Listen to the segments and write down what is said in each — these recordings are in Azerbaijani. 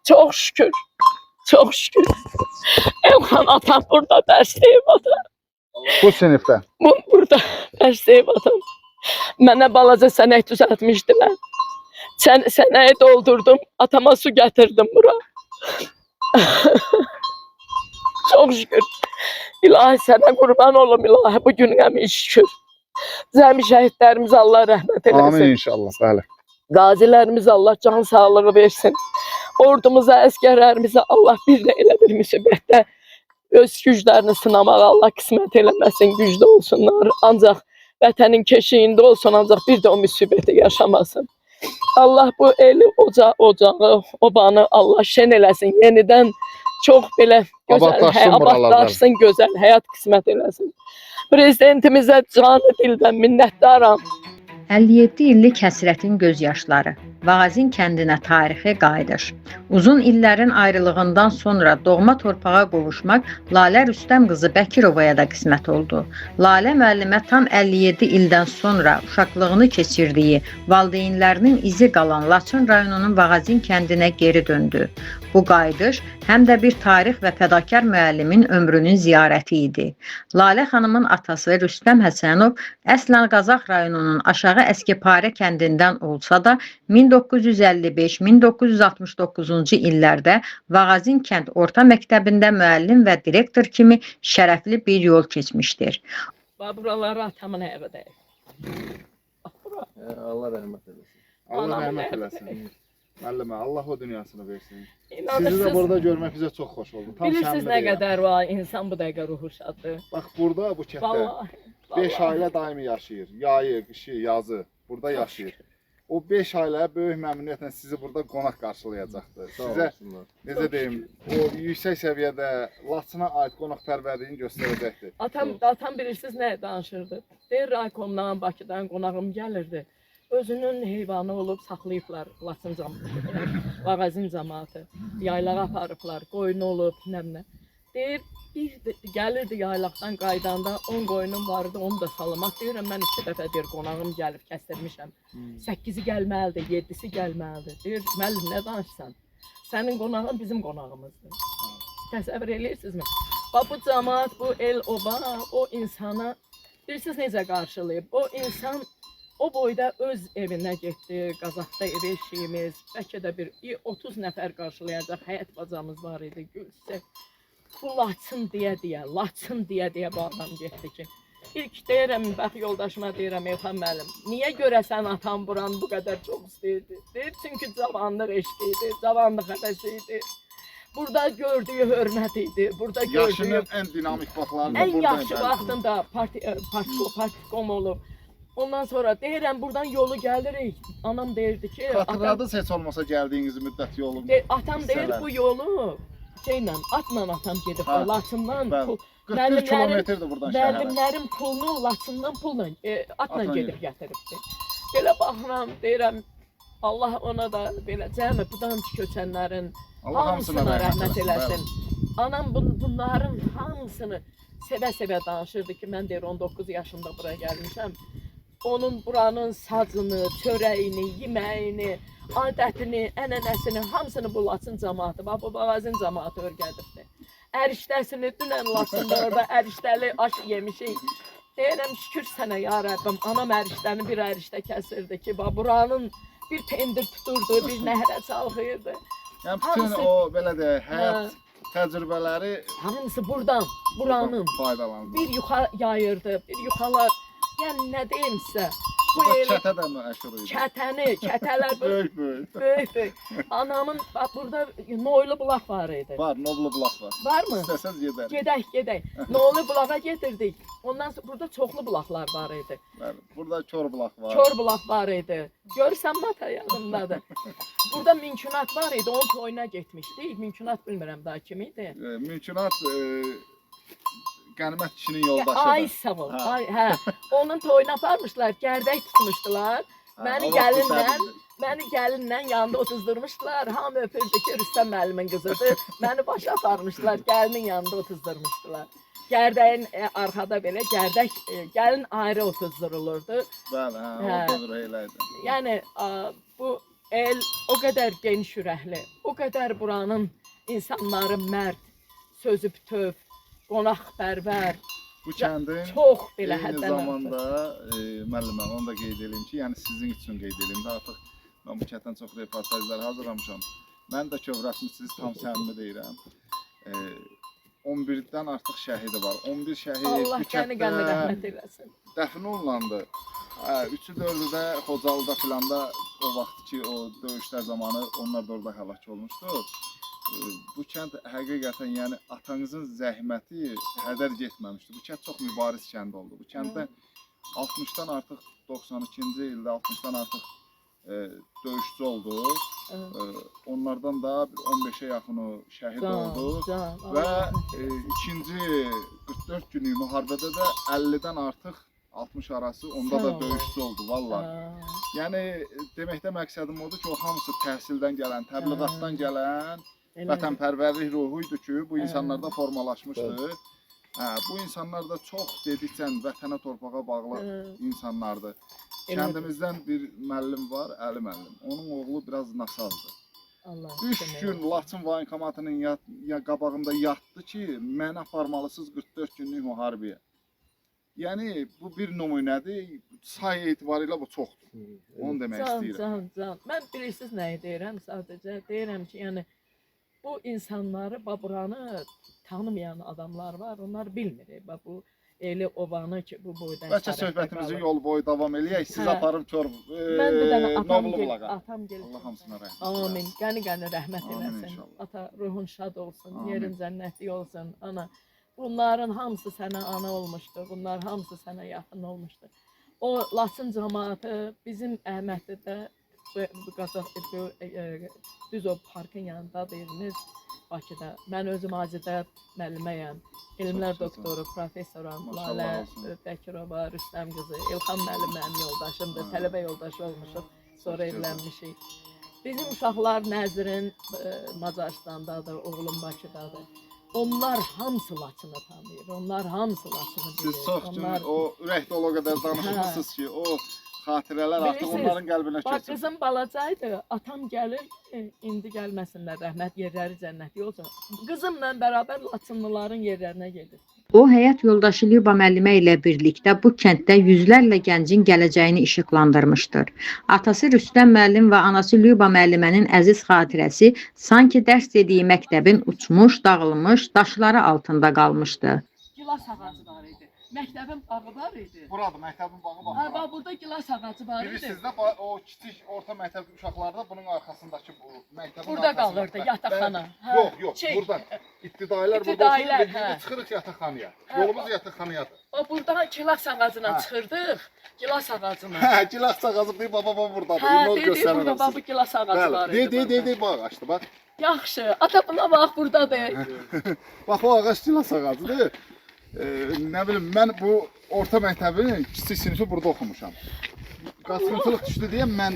Çok şükür. Çok şükür. Evxan atam burada dəstəyim atam. Bu sinifdə. Burada dəstəyim atam. Mənə balaca sənək düzəltmişdilər. Sənəyi doldurdum. Atama su gətirdim bura. Çok şükür. İlahi sənə qurban olum ilahi. Bu gün qəmi şükür. Zəmi şəhidlərimiz Allah rəhmət eləsin. Amin inşallah. Bəli. Qazilərimiz Allah can sağlığı versin. Ordumuza, əskərlərimizə Allah bir də elə bir müsibətdə öz güclərini sınamağa Allah qismət eləməsin, güclü olsunlar. Ancaq vətənin keşiyində olsun, ancaq bir də o müsibəti yaşamasın. Allah bu eli, ocağı, obanı Allah şen eləsin. Yenidən çox belə gözəl, abadlaşsın, gözəl həyat qismət eləsin. Prezidentimizə canı dildən minnətdaram. 57 illik həsrətin göz yaşları, Vağazin kəndinə tarixi qayıdış. Uzun illərin ayrılığından sonra doğma torpağa qovuşmaq Lalə Rüstəm qızı Bəkirovaya da qismət oldu. Lalə müəllimə tam 57 ildən sonra uşaqlığını keçirdiyi valideynlərinin izi qalan Laçın rayonunun Vağazin kəndinə geri döndü. Bu qayıdış həm də bir tarix və fədakar müəllimin ömrünün ziyarəti idi. Lalə xanımın atası Rüstəm Həsənov əslən Qazax rayonunun Aşağı Əskipare kəndindən olsa da 1955-1969-cu illərdə Vağazin kənd orta məktəbində müəllim və direktor kimi şərəfli bir yol keçmişdir. Buraları atamın evidir. Allah rəhmət eləsin. Allah rəhmət eləsin. Müəllimə, Allah o dünyasını versin. Sizi də burada görmək bizə çox xoş oldu. Bilirsiniz nə qədər var insan bu dəqiqə ruhu şaddır. Bax burada bu kənddə 5 ailə daimi yaşayır. Yayı, qışı, yazı burada yaşayır. O 5 ailə böyük məmnuniyyətlə sizi burada qonaq qarşılayacaqdır. Sizə necə deyim, o yüksək səviyyədə Laçına aid qonaqpərvərliyini göstərəcəkdir. Atam bilirsiniz nə danışırdı? Deyir Raykomdan, Bakıdan qonağım gəlirdi. Özünün heyvanı olub saxlayıblar Laçın cəmaatı, Vağazin cəmaatı. Yaylağa aparıblar, qoyunu olub, nə. Deyir, gəlirdi yaylaqdan qaydanda 10 qoyunum vardı, onu da salamat. Deyirəm, mən 2 dəfə deyir, qonağım gəlib, kəstirmişəm. 8-i gəlməlidir, 7-si gəlməlidir. Deyir, müəllim, nə danışsan? Sənin qonağın bizim qonağımızdır. Təsəvvür eləyirsinizmi? Bu cəmaat, bu el, oba, o insana, bilirsiniz necə qarşılayıb? O insan o boyda öz evinə getdi, Qazaxda ev eşiyimiz, bəlkə də bir 30 nəfər qarşılayacaq həyət bacamız var idi, Gülçiçək. Bu Laçın deyə bu adam getdi ki. İlk deyirəm, bax yoldaşıma deyirəm, Elxan müəllim, niyə görəsən atam buranı bu qədər çox istəyirdi? Deyir, çünki cavanlıq eşqi idi, cavanlıq həvəsi idi. Burada gördüyü hörmət idi, burada gördüyü... Yaşının ən dinamik vaxtlarında ən yaxşı vaxtında partikom olub. Ondan sonra deyirəm, buradan yolu gəlirik. Anam deyirdi ki... Xatırladınız heç olmasa gəldiyiniz müddət yolu? Atam deyir, bu yolu atla atam gedib, Laçından pul... 41 kilometrdir buradan şəhərə. Müəllimlərin pulunu Laçından pulla, atla gedib gətiribdi. Belə baxıram, deyirəm, Allah ona da belə cəmi budan köçənlərin hamısına rəhmət eləsin. Anam bunların hamısını sevə-sevə danışırdı ki, mən deyir 19 yaşında buraya gəlmişəm. Onun buranın sacını, çörəyini, yeməyini, adətini, ənənəsini, hamısını bu Laçın cəmaatı, bu Vağazin cəmaatı örgədibdir. Ərişdəsini, dünən Laçında orada ərişdəli aş yemişik. Deyirəm, şükür sənə ya Rəbbim, anam ərişdəni bir ərişdə kəsirdi ki, buranın bir pendir tuturdu, bir nəhrə çalxıyırdı. Yəni bütün o, belə də, həyat təcrübələri... Hamısı buradan, buranın bir yuxa yayırdı, bir yuxalar. Yəni nə deyim sizə? Burada kətə də məşhur idi. Kətələr böyük. Anamın, burada Noylu bulaq var idi. Var, Noblu bulaq var. Varmı? İstəsəz gedərik. Gedək. Noylu bulağa getirdik. Ondan sonra burada çoxlu bulaqlar var idi. Burada Kor bulaq var. Kor bulaq var idi. Görürsən mata yanımdadır. Burada mümkünat var idi, onun toyuna getmişdik. Mümkünat bilmirəm daha kim idi. Mümkünat... Qənimət kişinin yoldaşıdır. Ay sağ ol. Hə. Onun toyuna aparmışlar, gərdək tutmuşdular. Məni gəlinlə yanında otuzdurmuşdular. Hamı öpürdü ki, Rüstəm müəllimin qızıdır. Məni başa aparmışdılar, gəlinin yanında otuzdurmuşdular. Gərdəyin arxada belə gəlin ayrı otuzdurulurdu. Bəli, o dövr elə idi. Yəni bu el o qədər geniş ürəkli, o qədər buranın insanları mərd, sözü bütöv, qonaqpərvər, Bu kəndin çox belə eyni həddən zamanda müəllimə, onu da qeyd edeyim ki, yəni sizin üçün qeyd edeyim də artıq mən bu kənddən çox reportajlar hazırlamışam. Mən də kövrətmisiniz, tam səmimi deyirəm. 11-dən artıq şəhidi var. 11 şəhid Allah bu qəni kənddə rəhmət eləsin. dəfn olunandı. 3-ü 4-ü də Xocalıda filan da o vaxt ki, o döyüşlər zamanı onlar da orada həlak olmuşdu. Bu kənd həqiqətən, yəni atanızın zəhməti hədər getməmişdi. Bu kənd çox mübariz kənd oldu. Bu kənddə 60-dan artıq 92-ci ildə 60-dan artıq döyüşçü oldu. Onlardan da 15-ə yaxını şəhid oldu. Və ikinci 44 günlük müharibədə də 50-dən artıq 60 arası onda da döyüşçü oldu vallahi. Yəni deməkdə məqsədim odur ki, o hamısı təhsildən gələn, təbliğatdan gələn vətənpərvərlik ruhu idi ki, bu insanlarda formalaşmışdı. Bu insanlar da çox dedikcə vətənə, torpağa bağlı insanlardır. Kəndimizdən bir müəllim var, Əli müəllim. Onun oğlu biraz nasazdır. 3 gün Laçın voyinkomatının qabağında yatdı ki, məni aparmalısınız 44 günlük müharibəyə. Yəni bu bir nümunədir. Say etibarilə bu çoxdur. Onu demək istəyirəm. Can. Mən bilirsiniz nəyi deyirəm? Sadəcə deyirəm ki, yəni bu insanları, buranı tanımayan adamlar var. Onlar bilmir. Bu eli ovanı ki, bu boydan. Bəlkə söhbətimizi yol boyu davam eləyək. Siz aparım kör. Mən bir dənə atam gəlir. Allah hamısına rəhmət. Amin. Qəni rəhmət eləsin. Ata ruhun şad olsun, yerin cənnətli olsun. Ana, bunların hamısı sənə ana olmuşdu. Bunlar hamısı sənə yaxın olmuşdu. O Laçın cəmaatı bizim Əhmədlidə düz o parkın yanında deyiriniz Bakıda. Mən özüm Acidə müəlliməyəm. Elmlər doktoru, professoram, Lalə Bəkirova, Rüstəm qızı, İlham müəllim mənim yoldaşımdır, tələbə yoldaşı olmuşuq, sonra evlənmişik. Bizim uşaqlar Nəzirin Macarıstandadır, oğlum Bakıdadır. Onlar hamısı Laçını tanıyır, onlar hamısı Laçını bilir. Siz çox o ürəkdə o qədər danışmışsınız ki, o xatirələr artıq onların qəlbinə keçir. Bax, qızım balacaydı, atam gəlir, indi gəlməsinlər, rəhmət yerləri cənnətli olsun. Qızımla bərabər Laçınlıların yerlərinə gedir. O, həyat yoldaşı Lüba müəllimə ilə birlikdə bu kənddə yüzlərlə gəncin gələcəyini işıqlandırmışdır. Atası Rüstəm müəllim və anası Lüba müəllimənin əziz xatirəsi sanki dərs dediyi məktəbin uçmuş, dağılmış, daşları altında qalmışdı. Gilas ağacı var idi. Məktəbin bağı var idi. Buradır, məktəbin bağı var. Ha, bax burada gilas ağacı var idi. Bilirsiniz də, o kiçik orta məktəbli uşaqlarda bunun arxasındakı bu məktəbin burada qalırdı yataqxana. Yox, burada. İbtidailər burada olsun, biz çıxırıq yataqxanaya. Yolumuz yataqxanayadır. O burada gilas ağacına çıxırdıq. Gilas ağacına. Hə, gilas ağacı deyib, baba buradadır. Hə, burada bax bu gilas ağacı var idi. Deyir, bax açdı, bax. Yaxşı, ata buna bax buradadır. Bax o ağac gilas ağacıdır. Nə bilim, mən bu orta məktəbin kiçik sinifi burada oxumuşam. Qaçqınçılıq düşdü deyə mən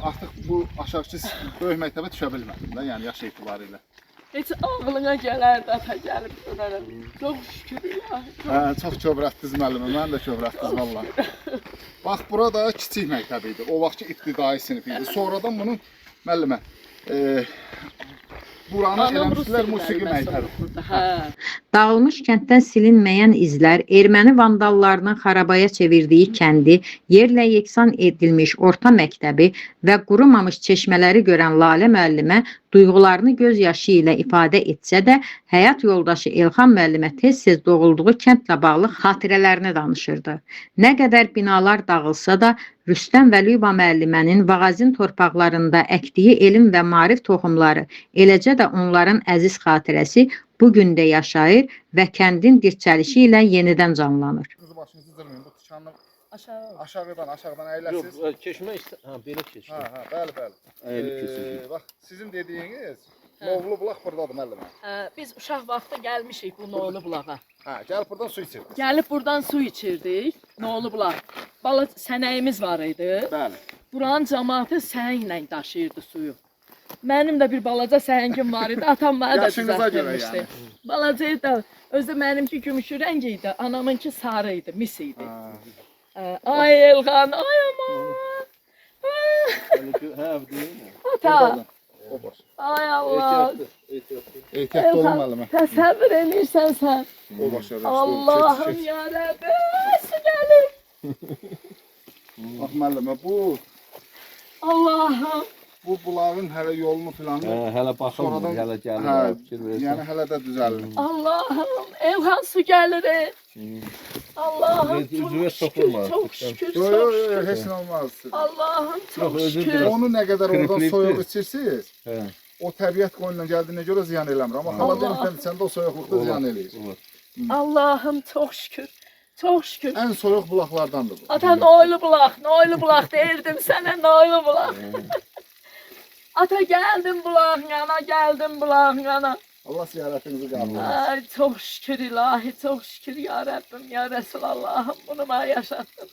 artıq bu aşağıki böyük məktəbə düşə bilmədim də, yəni yaş etibarı ilə. Heç ağlına gələrdi, ata gəlib görərəm. Çox şükür ya. Çox kövrətdiniz müəllimə, mən də kövrətdiniz vallahi. Bax, burada kiçik məktəb idi, o vaxtki ibtidai sinif idi. Sonradan bunun müəllimə, buranı eləmişdilər musiqi məktəbi. Dağılmış kənddən silinməyən izlər, erməni vandallarının xarabaya çevirdiyi kəndi, yerlə yeksan edilmiş orta məktəbi və qurumamış çeşmələri görən Lalə müəllimə duyğularını göz yaşı ilə ifadə etsə də, həyat yoldaşı İlham müəllimə tez-tez doğulduğu kəndlə bağlı xatirələrini danışırdı. Nə qədər binalar dağılsa da, Rüstəm və Lüba müəllimənin Vağazin torpaqlarında əkdiyi elm və maarif toxumları, eləcə də onların əziz xatirəsi bugün də yaşayır və kəndin dirçəlişi ilə yenidən canlanır. Qızı başınızı zırmayın, bu tikanlı aşağıdan əyləsiz. Yox, keçmək belə keçir. Bəli. Əyilib keçir. Bax, sizin dediyiniz Novlu bulaq buradadır müəllimə. Biz uşaq vaxtı gəlmişik bu Novlu bulağa. Gəlib buradan su içirdik. Gəlib buradan su içirdik, Novlu bulaq. Bala sənəyimiz var idi. Bəli. Buranın cəmaatı səhənglə daşıyırdı suyu. Mənim də bir balaca səhəngim var idi, atam mənə də düzəltmişdi. Balacayı da, özü mənimki gümüşü rəng idi, anamınki sarı idi, mis idi. Ay Elxan, ay aman. Ha, bu değil mi? Ata. O boş. Ay Allah. Ehtiyatlı. Ehtiyatlı olun müəllimə. Təsəvvür edirsən sən. O boş. Allah'ım yarabbim. Su gelir. Bax müəllimə, Allah'ım. bu bulağın hələ yolunu filan. Hələ baxılmır, Sonradan- hələ Hə, gəlir. Fikir versən. yəni hələ də düzəlir. Allah'ım. Elhan su gelir. Allah'ım Üzüyə çok şükür. soxulma. Çok şükür. Yo, Çok yo, yo, şükür. heç nə olmaz. Allah'ım çok Yok, özür şükür. dilerim. Onu nə qədər oradan Kripliydi. soyuq içirsiniz, Hə. o təbiət qoyundan gəldiyinə görə ziyan eləmir. Amma xaladelnikdən içəndə o soyuqluqda ziyan eləyir. Olur. Allah'ım çok şükür. Çok şükür. Ən soyuq bulaqlardandır bu. Ata noylu bulak, noylu bulak derdim sana noylu bulak. Ata geldim bulağın yana, geldim bulağın yana. Allah ziyarətinizi qəbul etsin. Ay çok şükür ilahi, çok şükür ya Rabbim, ya Resulallah'ım bunu bana yaşattın.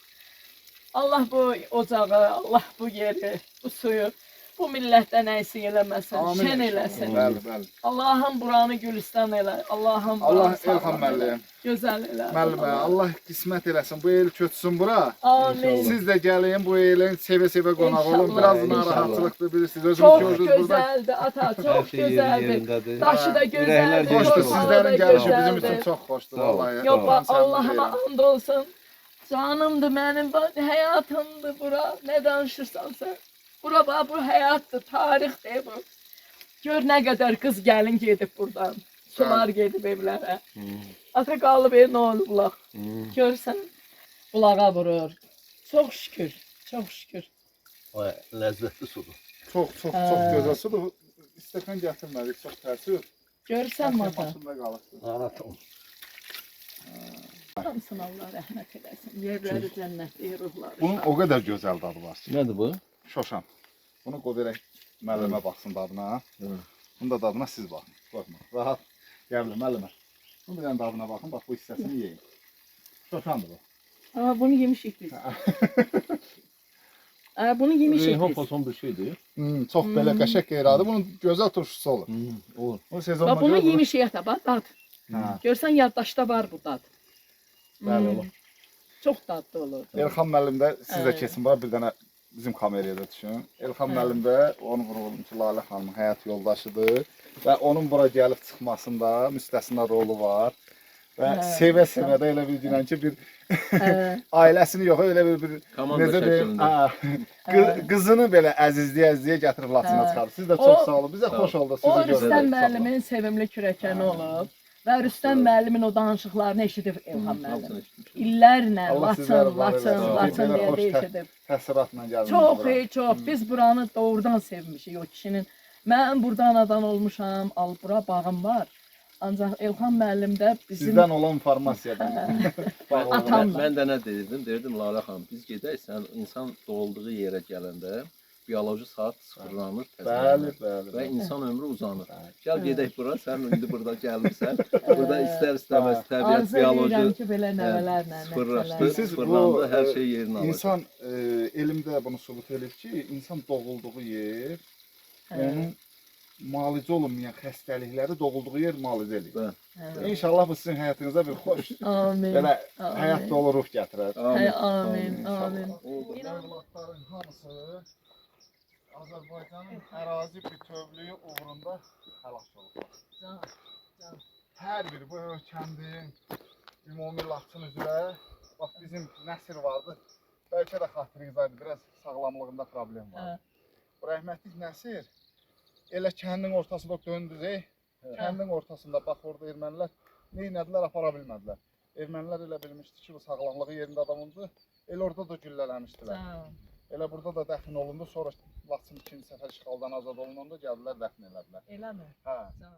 Allah bu ocağı, Allah bu yeri, bu suyu, bu millətdən əysik eləməsin, Amin. şən eləsin. Bəli, bəli. Allah'ım buranı gülistan elə, Allah'ım Allah buranı Elxan sağlam müəllim, elə, gözəl elə. müəllimə, Allah qismət eləsin, bu el köçsün bura. Amin. Siz də gəlin bu elin sevə-sevə qonaq olun. İnşallah, Biraz inşallah. narahatçılıqdır bilirsiniz. Özünüz Çok gördünüz burada. güzeldi ata, Hər çok şey yeri güzeldi. yerindədir. Daşı da güzeldi, Ürəklər Xoşdur, Hoş torpağı sizlərin da gəlişi bizim güzeldi. üçün çox xoşdur. Sağ ol. Vallahi. Yok Tamam, sən Allah'ıma deyirəm. and olsun. Canımdı benim, hayatımdı bura. Ne danışırsan sen? Bura bak, bu hayattı, tarihdir bu. Gör ne kadar kız gelin gedib buradan. Sular gedib evlərə. Ata qalıb ne olur bulaq. Görsən, bulağa vurur. Çok şükür, çok şükür. Vay, ləzzətli sudur. Çox, çox, çox gözəl sudur. İstəkan gətirmədik, çox təəssüf. Görsən mi ata? Maşında qalır. Rahat ol. Hamısını Allah rəhmət eləsin. Yerləri cənnətli ruhları. Bunun o qədər gözəl dadı var ki. Nədir bu? Şoşan. Bunu qoy verək müəllimə baxsın dadına. Bunun da dadına siz baxın. Qorxma. Rahat. Gəl müəllimə. Bunun da dadına baxın. Bax bu hissəsini yeyin. Şoşandır bu. Aa, bunu yemişik biz. Bunu yemişik Reyhan biz. fason bir şeydir. Çox belə qəşəng qeyradır. Bunun gözəl turşusu olur. Olur. Bu sezonda Bax bunu görə bu- yemişik ata, bax dad. Hə. Görsən yaddaşda var bu dad. Bəli, olur. Çox dadlı olur. Elxan müəllim də sizə Hə. keçin var bir dənə bizim kameraya da düşün. Elxan müəllim də onun qurulmuş Lalə xanımın həyat yoldaşıdır və onun bura gəlib çıxmasında müstəsna rolu var. Və Hə. sevə-sevə də elə bildirən ki bir Hə. ailəsini yox, elə bir Komanda necə deyim, şəklində. qızını belə əzizləyə gətirib Laçına Hə. çıxarıb. Siz də çox O- sağ olun. Bizə Sağ ol. xoş oldu O sizi Rüstəm görmək. müəllimin sevimli kürəkəni olub və Rüstəm müəllimin o danışıqlarını eşidib İlham müəllim. İllərlə Allah sizləri Laçın, var Laçın, eləsin. Laçın Belə deyə xoş eşidib. Təəssüratla gəldiniz. Çox, bura. çox. Biz buranı doğrudan sevmişik o kişinin. Mən burada anadan olmuşam, Albura bağım var. Ancaq Elxan müəllim də bizim Sizdən olan informasiyadan. Atamla. Mən də nə dedim? Dedim Lalə xanım, biz gedək, sən insan doğulduğu yerə gələndə bioloji saat sıfırlanır, Bəli, təzələnir bəli. və insan ömrü uzanır. Gəl gedək bura, sən indi burada gəlmirsən. Burada istər-istəməz təbiət arzu edirəm bioloji ki, belə nəvələrlə, sıfırlaşdı, Siz sıfırlandı, bu, hər şey yerinə alır. İnsan elmdə bunu sübut edir ki, insan doğulduğu yer onun müalicə olunmayan xəstəlikləri doğulduğu yer müalicə edir. Bəli. İnşallah bu sizin həyatınıza bir xoş, Amin. belə Amin. həyat dolu ruh gətirər. Hey, amin, amin. Övladların hamısı Azərbaycanın ərazi bütövlüyü uğrunda həlak olublar. Can, can. Hər biri bu kəndin ümumi Laçın üzrə, bax bizim Nəsir vardı. Bəlkə də xatırınızdaydı, biraz sağlamlığında problem var. Hə. Bu rəhmətlik Nəsir elə kəndin ortasında döndü, kəndin ortasında bax orada ermənilər neynədilər, apara bilmədilər. Ermənilər elə bilmişdi ki, bu sağlamlığı yerində adamındır, elə orada da güllələmişdilər. Can. Elə burada da dəfn olundu, sonra Laçın ikinci səfər işğaldan azad olunanda gəldilər dəfn elədilər. Eləmi? Hə. Can.